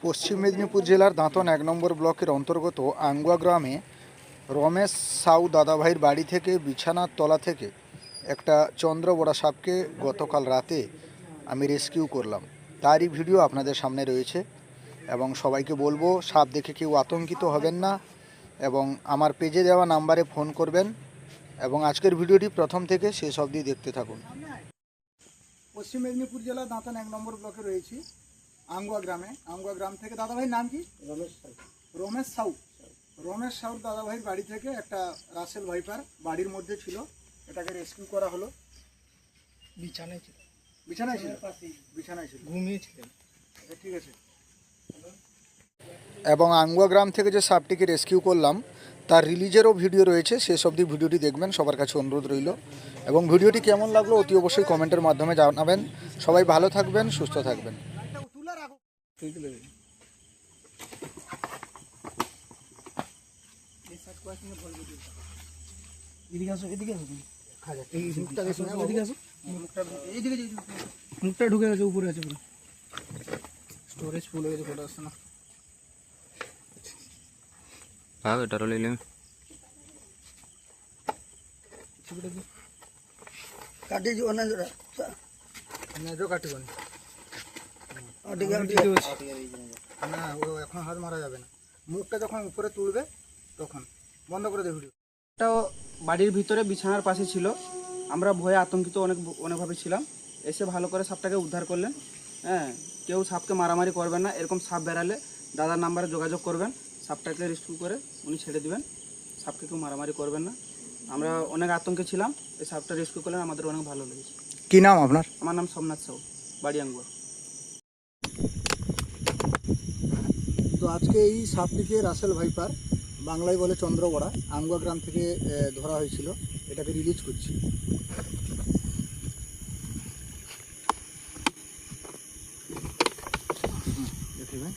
পশ্চিম মেদিনীপুর জেলার দাঁতন ১ নম্বর ব্লকের অন্তর্গত আঙ্গুয়া গ্রামে রমেশ সাউ দাদাভাইয়ের বাড়ি থেকে বিছানার তলা থেকে একটা চন্দ্রবড়া সাপকে গতকাল রাতে আমি রেস্কিউ করলাম। তারই ভিডিও আপনাদের সামনে রয়েছে এবং সবাইকে বলবো সাপ দেখে কেউ আতঙ্কিত হবেন না এবং আমার পেজে দেওয়া নাম্বারে ফোন করবেন এবং আজকের ভিডিওটি প্রথম থেকে শেষ অবধি দেখতে থাকুন। পশ্চিম মেদিনীপুর জেলার দাঁতন ১ নম্বর ব্লকে রয়েছি আঙ্গুয়া গ্রামে। আঙ্গুয়া গ্রাম থেকে দাদাভাইয়ের নাম কি? রমেশ সাউ। রমেশ সাউর দাদাভাইয়ের বাড়ি থেকে একটা রাসেল ভাইপার বাড়ির মধ্যে ছিল, এটাকে রেস্কিউ করা হলো। বিছানায় ছিল, বিছানায় ছিল, বিছানায় ছিল, ঘুমিয়েছিলেন। ঠিক আছে। এবং আঙ্গুয়া গ্রাম থেকে যে সাপটিকে রেস্কিউ করলাম তার রিলিজেরও ভিডিও রয়েছে, শেষ অবধি ভিডিওটি দেখবেন, সবার কাছে অনুরোধ রইল। এবং ভিডিওটি কেমন লাগলো অতি অবশ্যই কমেন্টের মাধ্যমে জানাবেন। সবাই ভালো থাকবেন, সুস্থ থাকবেন। মুখটা ঢুকে গেছে, উপরে আছে পুরো, স্টোরেজ ফুল হয়ে গেছে, ফটো আসছে না। ভাব এটা রইলে কাটি ଯିବ ନା ଯୋରା না जो কাটিবনি না, ও এখন হাত মারা যাবে না। মুখটা যখন উপরে তুলবে তখন বন্ধ করে দে ভিডিও। একটা বাড়ির ভিতরে বিছানার পাশে ছিল। আমরা ভয়ে আতঙ্কিত অনেকভাবে ছিলাম। এসে ভালো করে সাপটাকে উদ্ধার করলেন। হ্যাঁ, কেউ সাপকে মারামারি করবেন না। এরকম সাপ বেরালে দাদার নাম্বারে যোগাযোগ করবেন, সাপটাকে রেস্কিউ করে উনি ছেড়ে দিবেন। সাপকে কেউ মারামারি করবেন না। আমরা অনেক আতঙ্কে ছিলাম, এই সাপটা রেস্কিউ করলেন, আমাদের অনেক ভালো লেগেছে। কি নাম আপনার? আমার নাম সোমনাথ সাউ, বাড়ি আঙ্গুয়া। তো আজকে এই সাপটিকে রাসেল ভাইপার, বাংলায় বলে চন্দ্রবড়া, আঙ্গুয়া গ্রাম থেকে ধরা হয়েছিল, এটাকে রিলিজ করছি। দেখবেন